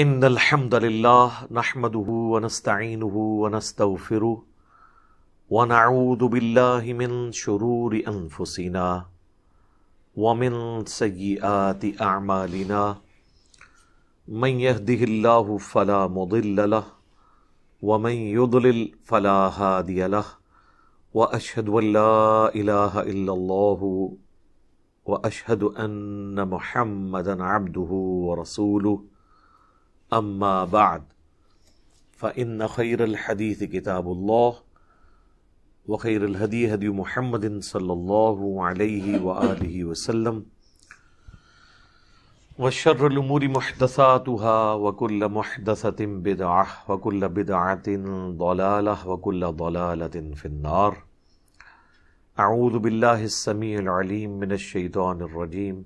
ان الحمد للہ نحمده ونستعینه ونستغفره ونعوذ باللہ من شرور انفسنا ومن سیئات اعمالنا من يهده اللہ فلا مضل له ومن يضلل فلا هادی له واشهد ان لا الہ الا اللہ واشهد ان محمدا عبده ورسوله اما بعد فإن خير الحديث كتاب الله وخير الهدي هدي محمد صلى الله عليه وآله وسلم وشر الأمور محدثاتها وكل محدثة بدعة وكل بدعة ضلالة وكل ضلالة في النار. أعوذ بالله السميع العليم من الشيطان الرجيم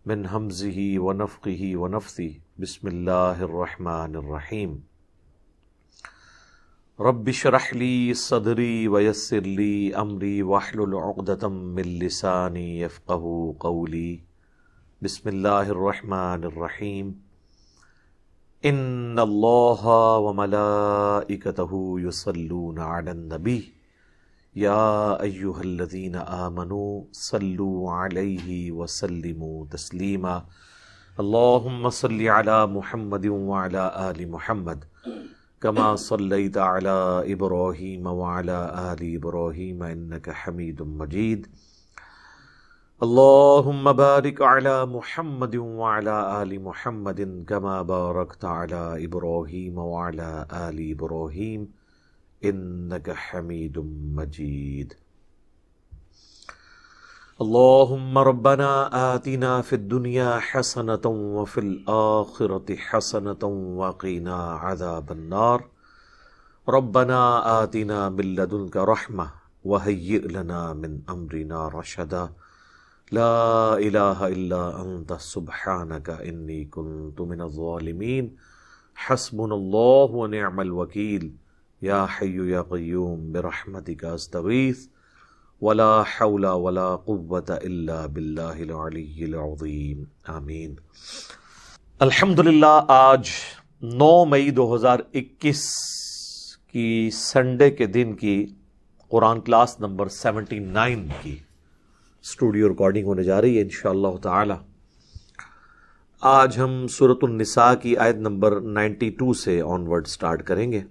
من همزه ونفخه ونفثه. بسم اللہ الرحمن الرحیم. رب اشرح لی صدری ویسر لی امری واحلل عقدۃ من لسانی یفقہوا قولی. بسم اللہ الرحمن الرحیم. ان اللہ وملائکتہ یصلون علی النبی یا ایہا الذین آمنوا صلوا علیہ وسلموا تسلیما. اللہم صلی علی محمد وعلی آل محمد کما صلیت علی ابراہیم وعلی آل ابراہیم انک حمید مجید. اللہم بارک علی محمد وعلی آل محمد کما بارکت علی ابراہیم وعلی آل ابراہیم انک حمید مجید. اللہم ربنا آتنا فی الدنیا حسنة وفی الآخرة حسنة وقنا عذاب النار. ربنا آتنا من لدنک رحمة وہیئ لنا من امرنا رشدا. لا الہ الا انت سبحانک انی کنت من الظالمین. حسبنا اللہ ونعم الوکیل. یا حی یا قیوم برحمتک استغیث ولا حول ولا قوة الا باللہ العلی العظیم. آمین. الحمدللہ آج 9 مئی 2021 کی سنڈے کے دن کی قرآن کلاس نمبر 79 کی اسٹوڈیو ریکارڈنگ ہونے جا رہی ہے انشاءاللہ تعالی. آج ہم سورۃ النساء کی آیت نمبر 92 سے آنورڈ سٹارٹ کریں گے.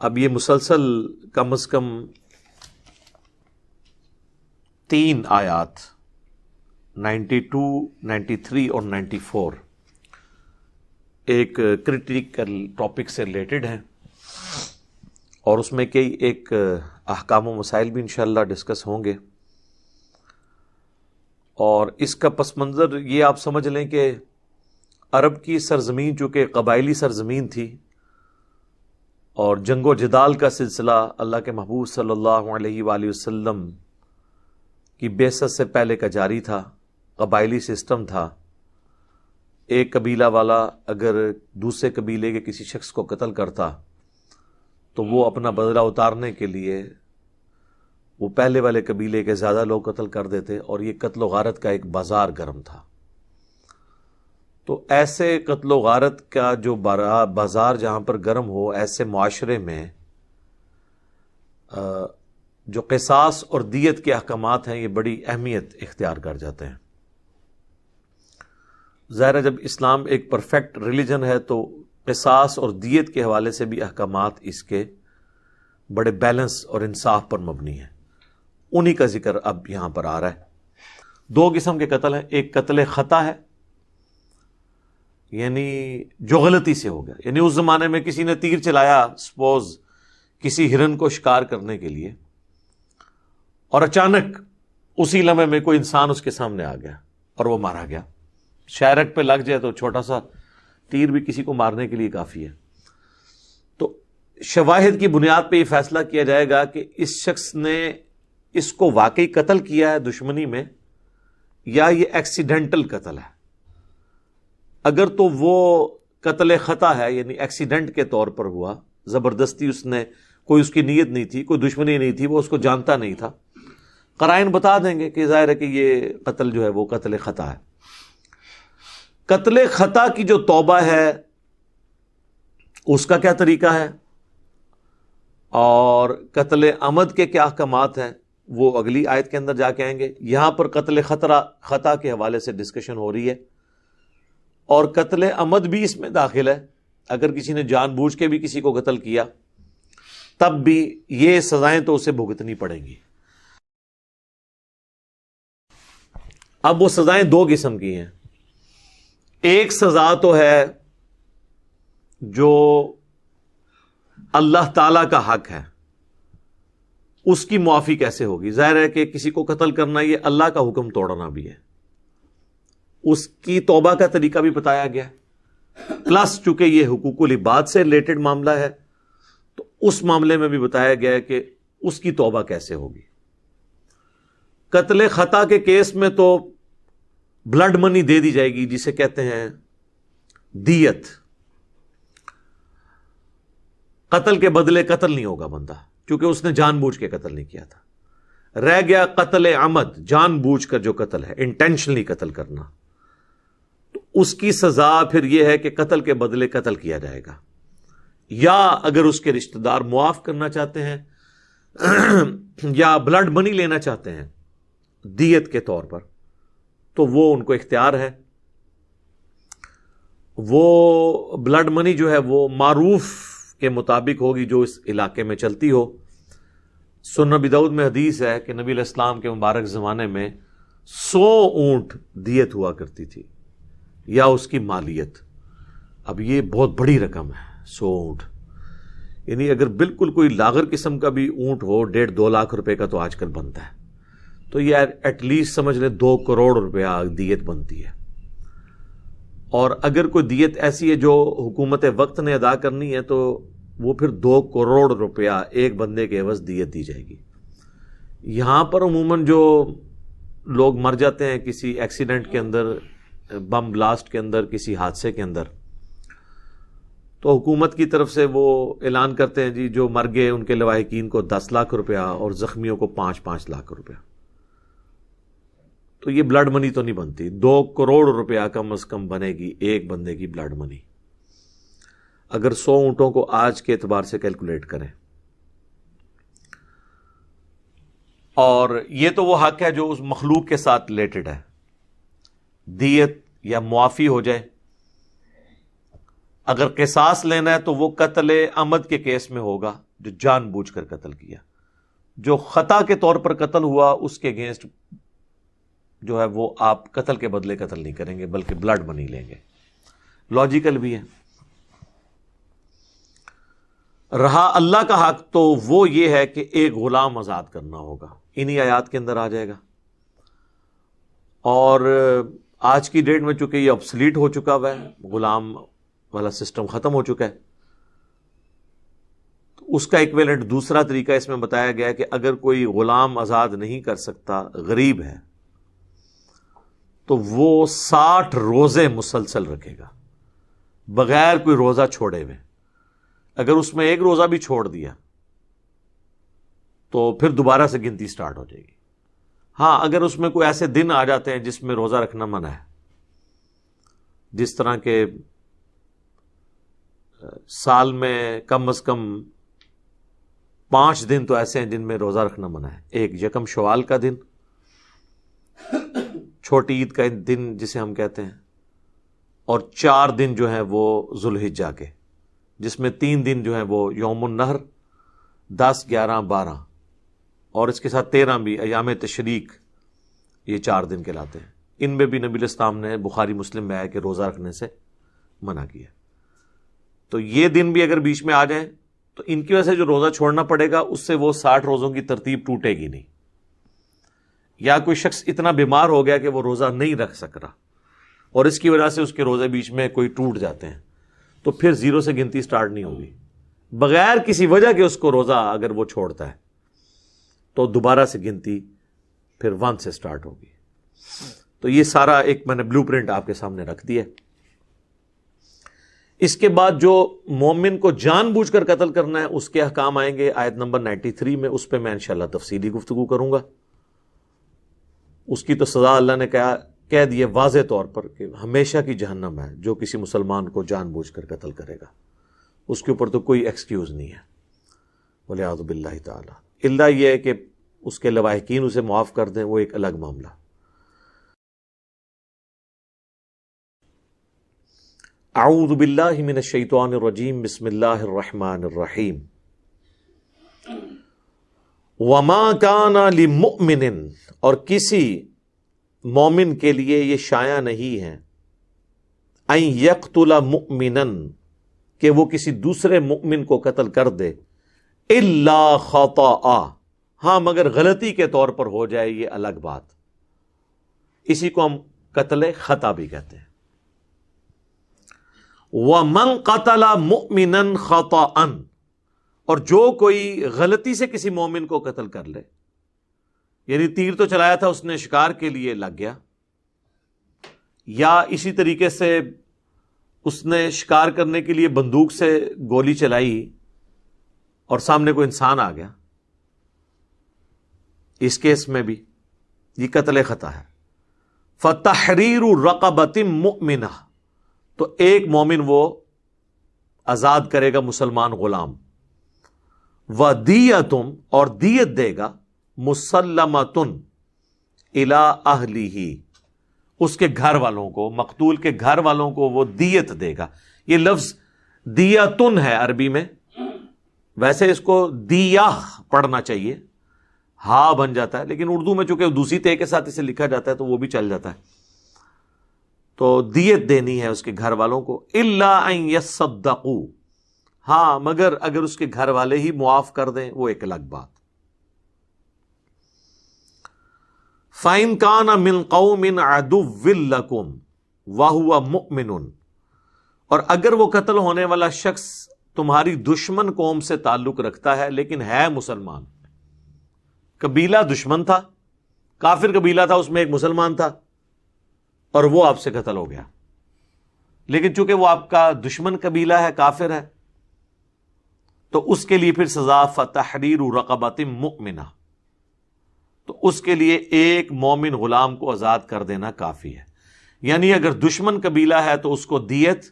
اب یہ مسلسل کم از کم 3 آیات 92, 93 اور 94 ایک کریٹیکل ٹاپک سے ریلیٹڈ ہیں اور اس میں کئی ایک احکام و مسائل بھی انشاءاللہ ڈسکس ہوں گے. اور اس کا پس منظر یہ آپ سمجھ لیں کہ عرب کی سرزمین چونکہ قبائلی سرزمین تھی اور جنگ و جدال کا سلسلہ اللہ کے محبوب صلی اللہ علیہ وآلہ وسلم کی بعثت سے پہلے کا جاری تھا. قبائلی سسٹم تھا. ایک قبیلہ والا اگر دوسرے قبیلے کے کسی شخص کو قتل کرتا تو وہ اپنا بدلہ اتارنے کے لیے وہ پہلے والے قبیلے کے زیادہ لوگ قتل کر دیتے اور یہ قتل و غارت کا ایک بازار گرم تھا. تو ایسے قتل و غارت کا جو بازار جہاں پر گرم ہو، ایسے معاشرے میں جو قصاص اور دیت کے احکامات ہیں یہ بڑی اہمیت اختیار کر جاتے ہیں. ظاہر ہے جب اسلام ایک پرفیکٹ ریلیجن ہے تو قصاص اور دیت کے حوالے سے بھی احکامات اس کے بڑے بیلنس اور انصاف پر مبنی ہیں. انہی کا ذکر اب یہاں پر آ رہا ہے. 2 قسم کے قتل ہیں. ایک قتل خطا ہے، یعنی جو غلطی سے ہو گیا. یعنی اس زمانے میں کسی نے تیر چلایا سپوز کسی ہرن کو شکار کرنے کے لیے اور اچانک اسی لمحے میں کوئی انسان اس کے سامنے آ گیا اور وہ مارا گیا. شہرک پہ لگ جائے تو چھوٹا سا تیر بھی کسی کو مارنے کے لیے کافی ہے. تو شواہد کی بنیاد پہ یہ فیصلہ کیا جائے گا کہ اس شخص نے اس کو واقعی قتل کیا ہے دشمنی میں یا یہ ایکسیڈنٹل قتل ہے. اگر تو وہ قتل خطا ہے یعنی ایکسیڈنٹ کے طور پر ہوا، زبردستی اس نے، کوئی اس کی نیت نہیں تھی، کوئی دشمنی نہیں تھی، وہ اس کو جانتا نہیں تھا، قرائن بتا دیں گے کہ ظاہر ہے کہ یہ قتل جو ہے وہ قتل خطا ہے. قتل خطا کی جو توبہ ہے اس کا کیا طریقہ ہے، اور قتل عمد کے کیا احکامات ہیں، وہ اگلی آیت کے اندر جا کے آئیں گے۔ یہاں پر قتل خطا کے حوالے سے ڈسکشن ہو رہی ہے، اور قتل عمد بھی اس میں داخل ہے۔ اگر کسی نے جان بوجھ کے بھی کسی کو قتل کیا تب بھی یہ سزائیں تو اسے بھگتنی پڑیں گی۔ اب وہ سزائیں دو قسم کی ہیں۔ ایک سزا تو ہے جو اللہ تعالی کا حق ہے، اس کی معافی کیسے ہوگی؟ ظاہر ہے کہ کسی کو قتل کرنا یہ اللہ کا حکم توڑنا بھی ہے، اس کی توبہ کا طریقہ بھی بتایا گیا ہے، پلس چونکہ یہ حقوق العباد سے ریلیٹڈ معاملہ ہے تو اس معاملے میں بھی بتایا گیا ہے کہ اس کی توبہ کیسے ہوگی۔ قتل خطا کے کیس میں تو بلڈ منی دے دی جائے گی، جسے کہتے ہیں دیت۔ قتل کے بدلے قتل نہیں ہوگا بندہ، کیونکہ اس نے جان بوجھ کے قتل نہیں کیا تھا۔ رہ گیا قتل عمد، جان بوجھ کر جو قتل ہے، انٹینشنلی قتل کرنا، تو اس کی سزا پھر یہ ہے کہ قتل کے بدلے قتل کیا جائے گا، یا اگر اس کے رشتہ دار معاف کرنا چاہتے ہیں یا بلڈ منی لینا چاہتے ہیں دیت کے طور پر، تو وہ ان کو اختیار ہے۔ وہ بلڈ منی جو ہے وہ معروف کے مطابق ہوگی جو اس علاقے میں چلتی ہو۔ سنن ابی داؤد میں حدیث ہے کہ نبی علیہ السلام کے مبارک زمانے میں 100 اونٹ دیت ہوا کرتی تھی، یا اس کی مالیت۔ اب یہ بہت بڑی رقم ہے 100 اونٹ، یعنی اگر بالکل کوئی لاغر قسم کا بھی اونٹ ہو 1.5-2 لاکھ روپے کا تو آج کل بنتا ہے، تو یہ ایٹ لیسٹ سمجھ لیں 2 کروڑ روپیہ دیت بنتی ہے۔ اور اگر کوئی دیت ایسی ہے جو حکومت وقت نے ادا کرنی ہے تو وہ پھر 2 کروڑ روپیہ ایک بندے کے عوض دیت دی جائے گی۔ یہاں پر عموماً جو لوگ مر جاتے ہیں کسی ایکسیڈنٹ کے اندر، بم بلاسٹ کے اندر، کسی حادثے کے اندر، تو حکومت کی طرف سے وہ اعلان کرتے ہیں جی جو مر گئے ان کے لواحقین کو 10 لاکھ روپیہ اور زخمیوں کو 5-5 لاکھ روپیہ۔ تو یہ بلڈ منی تو نہیں بنتی، 2 کروڑ روپیہ کم از کم بنے گی ایک بندے کی بلڈ منی، اگر 100 اونٹوں کو آج کے اعتبار سے کیلکولیٹ کریں۔ اور یہ تو وہ حق ہے جو اس مخلوق کے ساتھ ریلیٹڈ ہے، دیت یا معافی ہو جائے۔ اگر قصاص لینا ہے تو وہ قتل عمد کے کیس میں ہوگا، جو جان بوجھ کر قتل کیا۔ جو خطا کے طور پر قتل ہوا اس کے اگینسٹ جو ہے وہ آپ قتل کے بدلے قتل نہیں کریں گے بلکہ بلڈ منی لیں گے۔ لاجیکل بھی ہے۔ رہا اللہ کا حق تو وہ یہ ہے کہ ایک غلام آزاد کرنا ہوگا، انہی آیات کے اندر آ جائے گا۔ اور آج کی ڈیٹ میں چونکہ یہ obsolete ہو چکا ہوا ہے، غلام والا سسٹم ختم ہو چکا ہے، تو اس کا ایکویلنٹ دوسرا طریقہ اس میں بتایا گیا ہے کہ اگر کوئی غلام آزاد نہیں کر سکتا، غریب ہے، تو وہ 60 روزے مسلسل رکھے گا بغیر کوئی روزہ چھوڑے ہوئے۔ اگر اس میں ایک روزہ بھی چھوڑ دیا تو پھر دوبارہ سے گنتی سٹارٹ ہو جائے گی۔ ہاں اگر اس میں کوئی ایسے دن آ جاتے ہیں جس میں روزہ رکھنا منع ہے، جس طرح کے سال میں کم از کم 5 دن تو ایسے ہیں جن میں روزہ رکھنا منع ہے۔ ایک یکم شوال کا دن، چھوٹی عید کا دن جسے ہم کہتے ہیں، اور 4 دن جو ہیں وہ ذوالحجہ کے، جس میں 3 دن جو ہیں وہ یوم النحر، 10، 11، 12، اور اس کے ساتھ 13 بھی ایام تشریق، یہ 4 دن کہلاتے ہیں۔ ان میں بھی نبی علیہ السلام نے بخاری مسلم میں آیا کہ روزہ رکھنے سے منع کیا۔ تو یہ دن بھی اگر بیچ میں آ جائیں تو ان کی وجہ سے جو روزہ چھوڑنا پڑے گا اس سے وہ 60 روزوں کی ترتیب ٹوٹے گی نہیں۔ یا کوئی شخص اتنا بیمار ہو گیا کہ وہ روزہ نہیں رکھ سک رہا اور اس کی وجہ سے اس کے روزے بیچ میں کوئی ٹوٹ جاتے ہیں، تو پھر 0 سے گنتی سٹارٹ نہیں ہوگی۔ بغیر کسی وجہ کے اس کو روزہ اگر وہ چھوڑتا ہے تو دوبارہ سے گنتی پھر 1 سے سٹارٹ ہوگی۔ تو یہ سارا ایک میں نے بلو پرنٹ آپ کے سامنے رکھ دیا۔ اس کے بعد جو مومن کو جان بوجھ کر قتل کرنا ہے اس کے احکام آئیں گے آیت نمبر 93 میں، اس پہ میں انشاءاللہ تفصیلی گفتگو کروں گا۔ اس کی تو سزا اللہ نے کہہ دیے واضح طور پر کہ ہمیشہ کی جہنم ہے جو کسی مسلمان کو جان بوجھ کر قتل کرے گا، اس کے اوپر تو کوئی ایکسکیوز نہیں ہے، والعیاذ باللہ تعالی، الا یہ ہے کہ اس کے لواحقین اسے معاف کر دیں، وہ ایک الگ معاملہ۔ اعوذ باللہ من الشیطان الرجیم، بسم اللہ الرحمن الرحیم۔ وما کان لمؤمن، اور کسی مومن کے لیے یہ شایع نہیں ہے، ان یقتل مؤمنا، کہ وہ کسی دوسرے مؤمن کو قتل کر دے، الا خطأ، ہاں مگر غلطی کے طور پر ہو جائے، یہ الگ بات، اسی کو ہم قتل خطا بھی کہتے ہیں۔ وَمَنْ قَتَلَ مُؤْمِنًا خَطَأً، اور جو کوئی غلطی سے کسی مومن کو قتل کر لے، یعنی تیر تو چلایا تھا اس نے، شکار کے لیے لگ گیا، یا اسی طریقے سے اس نے شکار کرنے کے لیے بندوق سے گولی چلائی اور سامنے کوئی انسان آ گیا، اس کیس میں بھی یہ قتل خطا ہے۔ فَتَحْرِيرُ رَقَبَةٍ مُؤْمِنَةٍ، تو ایک مومن وہ آزاد کرے گا مسلمان غلام، وَدِيَةٌ، اور دیت دے گا، مُسَلَّمَةٌ إِلَىٰ أَهْلِهِ، اس کے گھر والوں کو، مقتول کے گھر والوں کو وہ دیت دے گا۔ یہ لفظ دیتن ہے عربی میں، ویسے اس کو دیاہ پڑھنا چاہیے، ہا بن جاتا ہے، لیکن اردو میں چونکہ دوسری تے کے ساتھ اسے لکھا جاتا ہے تو وہ بھی چل جاتا ہے، تو دیت دینی ہے اس کے گھر والوں کو، الا ان یصدقوا، ہاں مگر اگر اس کے گھر والے ہی معاف کر دیں، وہ ایک الگ بات۔ فَإِن كَانَ مِن قَوْمٍ عَدُوٍّ لَكُمْ وَهُوَ مُؤْمِنٌ، اور اگر وہ قتل ہونے والا شخص تمہاری دشمن قوم سے تعلق رکھتا ہے لیکن ہے مسلمان، قبیلہ دشمن تھا، کافر قبیلہ تھا، اس میں ایک مسلمان تھا اور وہ آپ سے قتل ہو گیا، لیکن چونکہ وہ آپ کا دشمن قبیلہ ہے، کافر ہے، تو اس کے لیے پھر سزا فَتَحْرِيرُ رَقَبَةٍ مُؤْمِنَةٍ، تو اس کے لیے ایک مومن غلام کو آزاد کر دینا کافی ہے۔ یعنی اگر دشمن قبیلہ ہے تو اس کو دیت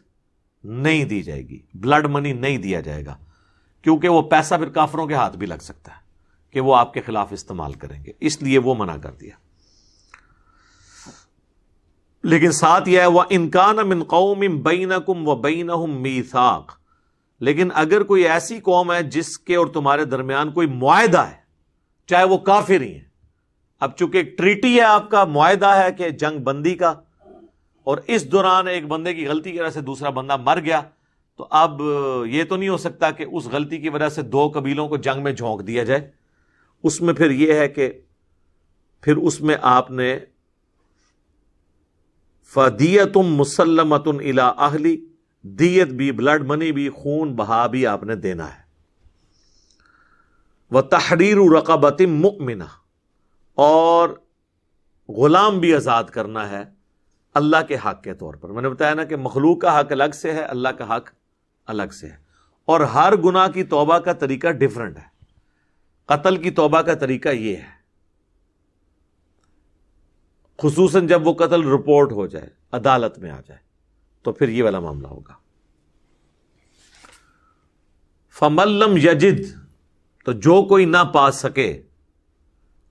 نہیں دی جائے گی، بلڈ منی نہیں دیا جائے گا، کیونکہ وہ پیسہ پھر کافروں کے ہاتھ بھی لگ سکتا ہے کہ وہ آپ کے خلاف استعمال کریں گے، اس لیے وہ منع کر دیا۔ لیکن ساتھ یہ ہے وَإِن كَانَ مِن قَوْمٍ بَيْنَكُمْ وَبَيْنَهُمْ مِيثَاقٌ، لیکن اگر کوئی ایسی قوم ہے جس کے اور تمہارے درمیان کوئی معاہدہ ہے، چاہے وہ کافر ہی ہیں، اب چونکہ ایک ٹریٹی ہے، آپ کا معاہدہ ہے کہ جنگ بندی کا، اور اس دوران ایک بندے کی غلطی کی وجہ سے دوسرا بندہ مر گیا، تو اب یہ تو نہیں ہو سکتا کہ اس غلطی کی وجہ سے دو قبیلوں کو جنگ میں جھونک دیا جائے، اس میں پھر یہ ہے کہ پھر اس میں آپ نے فَدِيَةٌ مُسَلَّمَةٌ إِلَىٰ أَهْلِ، دیت بھی، بلڈ منی بھی، خون بہا بھی آپ نے دینا ہے۔ وَتَحْرِيرُ رَقَبَةٍ مُؤْمِنَةٍ، اور غلام بھی آزاد کرنا ہے اللہ کے حق کے طور پر۔ میں نے بتایا نا کہ مخلوق کا حق الگ سے ہے، اللہ کا حق الگ سے ہے، اور ہر گناہ کی توبہ کا طریقہ ڈیفرنٹ ہے۔ قتل کی توبہ کا طریقہ یہ ہے، خصوصاً جب وہ قتل رپورٹ ہو جائے، عدالت میں آ جائے، تو پھر یہ والا معاملہ ہوگا۔ فَمَن لَّمْ يَجِدْ، تو جو کوئی نہ پا سکے،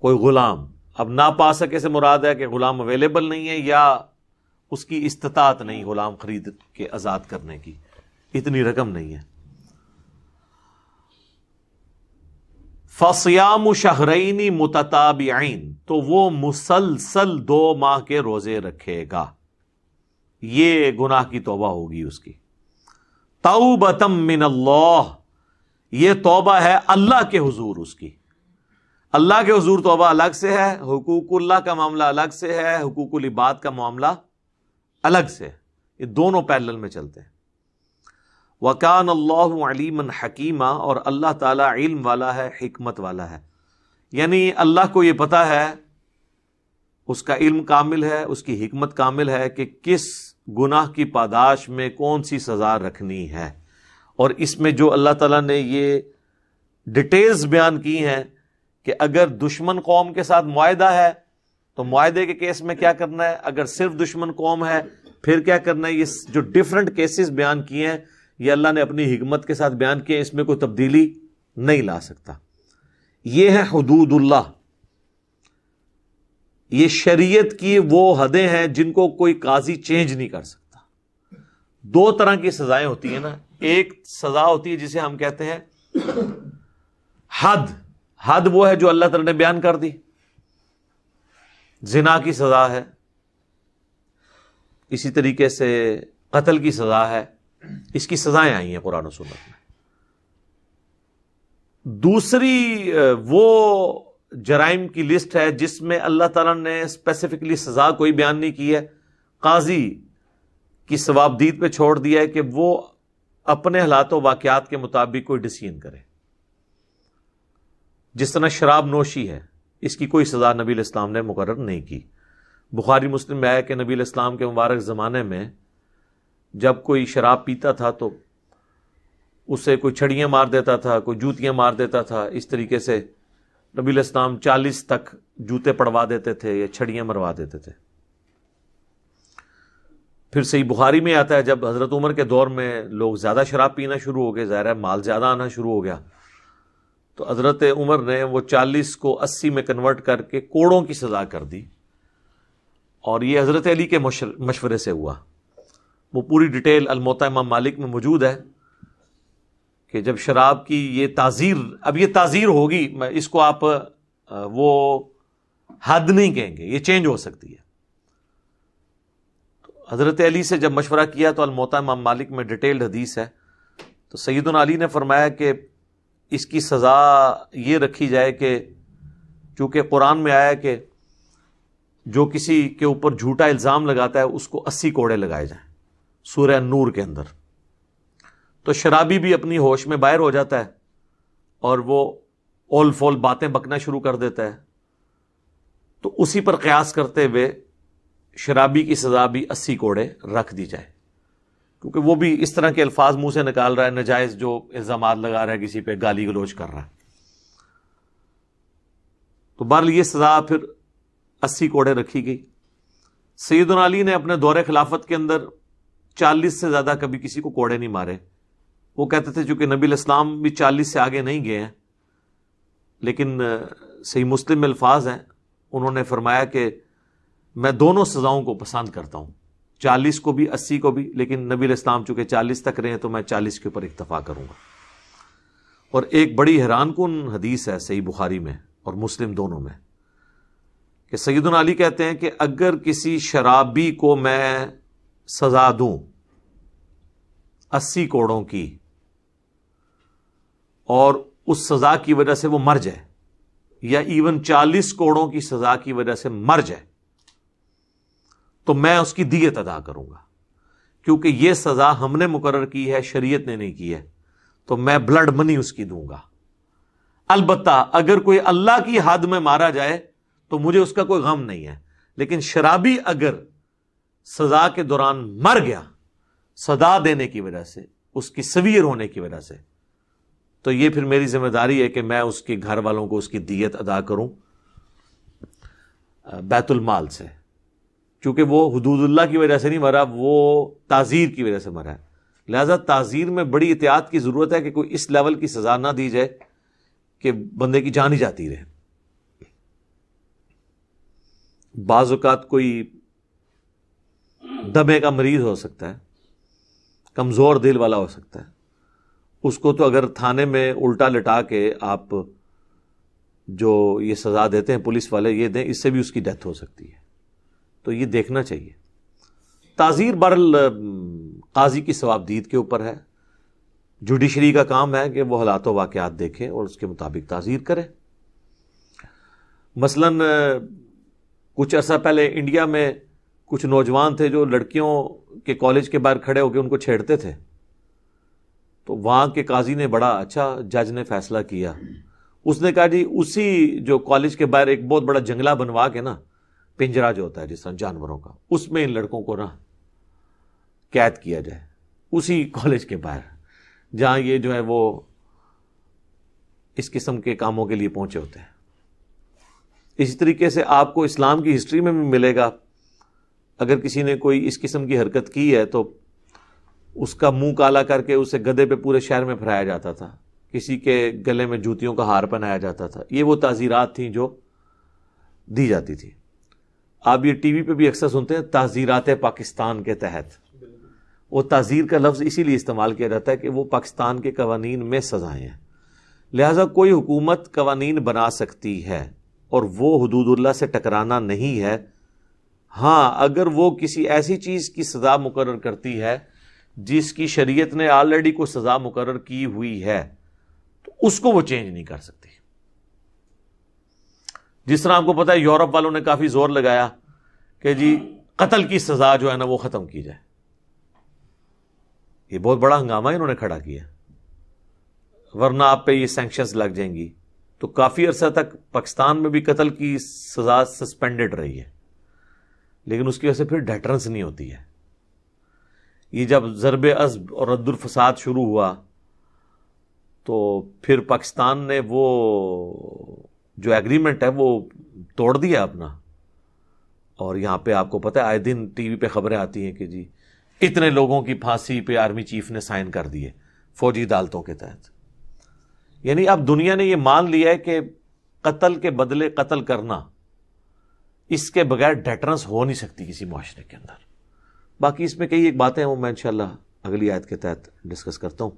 کوئی غلام، اب نہ پا سکے سے مراد ہے کہ غلام اویلیبل نہیں ہے یا اس کی استطاعت نہیں غلام خرید کے آزاد کرنے کی، اتنی رقم نہیں ہے۔ فَصِيَامُ شَهْرَيْنِ مُتَتَابِعَيْنِ، تو وہ مسلسل 2 ماہ کے روزے رکھے گا، یہ گناہ کی توبہ ہوگی اس کی۔ تَوْبَةً مِّنَ اللَّهِ، یہ توبہ ہے اللہ کے حضور اس کی، اللہ کے حضور توبہ الگ سے ہے، حقوق اللہ کا معاملہ الگ سے ہے، حقوق العباد کا معاملہ الگ سے، یہ دونوں پیرلل میں چلتے ہیں۔ وَكَانَ اللَّهُ عَلِيمًا حَكِيمًا، اور اللہ تعالیٰ علم والا ہے، حکمت والا ہے، یعنی اللہ کو یہ پتا ہے، اس کا علم کامل ہے، اس کی حکمت کامل ہے کہ کس گناہ کی پاداش میں کون سی سزا رکھنی ہے، اور اس میں جو اللہ تعالیٰ نے یہ ڈیٹیلز بیان کی ہیں کہ اگر دشمن قوم کے ساتھ معاہدہ ہے تو معاہدے کے کیس میں کیا کرنا ہے, اگر صرف دشمن قوم ہے پھر کیا کرنا ہے. یہ جو ڈیفرنٹ کیسز بیان کیے ہیں یہ اللہ نے اپنی حکمت کے ساتھ بیان کیے, اس میں کوئی تبدیلی نہیں لا سکتا. یہ ہے حدود اللہ, یہ شریعت کی وہ حدیں ہیں جن کو کوئی قاضی چینج نہیں کر سکتا. دو طرح کی سزائیں ہوتی ہیں نا, ایک سزا ہوتی ہے جسے ہم کہتے ہیں حد. حد وہ ہے جو اللہ تعالی نے بیان کر دی, زنا کی سزا ہے, اسی طریقے سے قتل کی سزا ہے, اس کی سزائیں آئی ہیں قرآن و سنت میں. دوسری وہ جرائم کی لسٹ ہے جس میں اللہ تعالیٰ نے اسپیسیفکلی سزا کوئی بیان نہیں کی ہے, قاضی کی ثوابدید پہ چھوڑ دیا ہے کہ وہ اپنے حالات و واقعات کے مطابق کوئی ڈیسیژن کرے. جس طرح شراب نوشی ہے, اس کی کوئی سزا نبی علیہ السلام نے مقرر نہیں کی. بخاری مسلم میں آیا کہ نبی علیہ السلام کے مبارک زمانے میں جب کوئی شراب پیتا تھا تو اسے کوئی چھڑیاں مار دیتا تھا, کوئی جوتیاں مار دیتا تھا. اس طریقے سے نبی علیہ السلام 40 تک جوتے پڑوا دیتے تھے یا چھڑیاں مروا دیتے تھے. پھر صحیح بخاری میں آتا ہے جب حضرت عمر کے دور میں لوگ زیادہ شراب پینا شروع ہو گئے, ظاہر ہے مال زیادہ آنا شروع ہو گیا, تو حضرت عمر نے وہ 40 کو 80 میں کنورٹ کر کے کوڑوں کی سزا کر دی. اور یہ حضرت علی کے مشورے سے ہوا. وہ پوری ڈیٹیل الموطا امام مالک میں موجود ہے کہ جب شراب کی یہ تعزیر, اب یہ تعزیر ہوگی, اس کو آپ وہ حد نہیں کہیں گے, یہ چینج ہو سکتی ہے. تو حضرت علی سے جب مشورہ کیا تو الموطا امام مالک میں ڈیٹیلڈ حدیث ہے, تو سیدنا علی نے فرمایا کہ اس کی سزا یہ رکھی جائے کہ چونکہ قرآن میں آیا کہ جو کسی کے اوپر جھوٹا الزام لگاتا ہے اس کو 80 کوڑے لگائے جائیں, سورہ نور کے اندر. تو شرابی بھی اپنی ہوش میں باہر ہو جاتا ہے اور وہ اول فول باتیں بکنا شروع کر دیتا ہے, تو اسی پر قیاس کرتے ہوئے شرابی کی سزا بھی 80 کوڑے رکھ دی جائے, کیونکہ وہ بھی اس طرح کے الفاظ منہ سے نکال رہا ہے, ناجائز جو الزامات لگا رہا ہے, کسی پہ گالی گلوچ کر رہا ہے. تو بہرحال یہ سزا پھر 80 کوڑے رکھی گئی. سیدنا علی نے اپنے دور خلافت کے اندر 40 سے زیادہ کبھی کسی کو کوڑے نہیں مارے. وہ کہتے تھے چونکہ نبی علیہ السلام بھی 40 سے آگے نہیں گئے ہیں, لیکن صحیح مسلم میں الفاظ ہیں, انہوں نے فرمایا کہ میں دونوں سزاؤں کو پسند کرتا ہوں, 40 کو بھی 80 کو بھی, لیکن نبی علیہ السلام چونکہ 40 تک رہے ہیں تو میں 40 کے اوپر اکتفا کروں گا. اور ایک بڑی حیران کن حدیث ہے صحیح بخاری میں اور مسلم دونوں میں کہ سیدنا علی کہتے ہیں کہ اگر کسی شرابی کو میں سزا دوں 80 کوڑوں کی اور اس سزا کی وجہ سے وہ مر جائے, یا ایون 40 کوڑوں کی سزا کی وجہ سے مر جائے, تو میں اس کی دیت ادا کروں گا, کیونکہ یہ سزا ہم نے مقرر کی ہے, شریعت نے نہیں کی ہے, تو میں بلڈ منی اس کی دوں گا. البتہ اگر کوئی اللہ کی حد میں مارا جائے تو مجھے اس کا کوئی غم نہیں ہے, لیکن شرابی اگر سزا کے دوران مر گیا سزا دینے کی وجہ سے, اس کی سویر ہونے کی وجہ سے, تو یہ پھر میری ذمہ داری ہے کہ میں اس کے گھر والوں کو اس کی دیت ادا کروں بیت المال سے, چونکہ وہ حدود اللہ کی وجہ سے نہیں مرا, وہ تعزیر کی وجہ سے مرا ہے. لہذا تعزیر میں بڑی احتیاط کی ضرورت ہے کہ کوئی اس لیول کی سزا نہ دی جائے کہ بندے کی جان ہی جاتی رہے. بعض اوقات کوئی دمے کا مریض ہو سکتا ہے, کمزور دل والا ہو سکتا ہے, اس کو تو اگر تھانے میں الٹا لٹا کے آپ جو یہ سزا دیتے ہیں پولیس والے یہ دیں, اس سے بھی اس کی ڈیتھ ہو سکتی ہے. تو یہ دیکھنا چاہیے. تعزیر برل قاضی کی ثوابدید کے اوپر ہے, جوڈیشری کا کام ہے کہ وہ حالات و واقعات دیکھے اور اس کے مطابق تعزیر کرے. مثلاً کچھ عرصہ پہلے انڈیا میں کچھ نوجوان تھے جو لڑکیوں کے کالج کے باہر کھڑے ہو کے ان کو چھیڑتے تھے, تو وہاں کے قاضی نے بڑا اچھا جج نے فیصلہ کیا. اس نے کہا جی اسی جو کالج کے باہر ایک بہت بڑا جنگلہ بنوا کے نا, پنجرا جو ہوتا ہے جس طرح جانوروں کا, اس میں ان لڑکوں کو نا قید کیا جائے, اسی کالج کے باہر جہاں یہ جو ہے وہ اس قسم کے کاموں کے لیے پہنچے ہوتے ہیں. اسی طریقے سے آپ کو اسلام کی ہسٹری میں بھی ملے گا، اگر کسی نے کوئی اس قسم کی حرکت کی ہے تو اس کا منہ کالا کر کے اسے گدھے پہ پورے شہر میں پھرایا جاتا تھا، کسی کے گلے میں جوتیوں کا ہار پہنایا جاتا تھا. یہ وہ تعزیرات تھیں جو دی جاتی تھی. آپ یہ ٹی وی پہ بھی اکثر سنتے ہیں تعزیرات پاکستان کے تحت. وہ تعزیر کا لفظ اسی لیے استعمال کیا جاتا ہے کہ وہ پاکستان کے قوانین میں سزائیں ہیں. لہٰذا کوئی حکومت قوانین بنا سکتی ہے اور وہ حدود اللہ سے ٹکرانا نہیں ہے. ہاں، اگر وہ کسی ایسی چیز کی سزا مقرر کرتی ہے جس کی شریعت نے آلریڈی کوئی سزا مقرر کی ہوئی ہے تو اس کو وہ چینج نہیں کر سکتی. جس طرح آپ کو پتا ہے یورپ والوں نے کافی زور لگایا کہ جی قتل کی سزا جو ہے نا وہ ختم کی جائے. یہ بہت بڑا ہنگامہ انہوں نے کھڑا کیا، ورنہ آپ پہ یہ سینکشنز لگ جائیں گی. تو کافی عرصہ تک پاکستان میں بھی قتل کی سزا سسپینڈڈ رہی ہے، لیکن اس کی وجہ سے پھر ڈیٹرنس نہیں ہوتی ہے. یہ جب ضرب عصب اور رد الفساد شروع ہوا تو پھر پاکستان نے وہ جو ایگریمنٹ ہے وہ توڑ دیا اپنا. اور یہاں پہ آپ کو پتہ ہے آئے دن ٹی وی پہ خبریں آتی ہیں کہ جی اتنے لوگوں کی پھانسی پہ آرمی چیف نے سائن کر دیے فوجی عدالتوں کے تحت. یعنی اب دنیا نے یہ مان لیا ہے کہ قتل کے بدلے قتل کرنا، اس کے بغیر ڈیٹرنس ہو نہیں سکتی کسی معاشرے کے اندر. باقی اس میں کئی ایک باتیں ہیں وہ میں انشاءاللہ اگلی آیت کے تحت ڈسکس کرتا ہوں.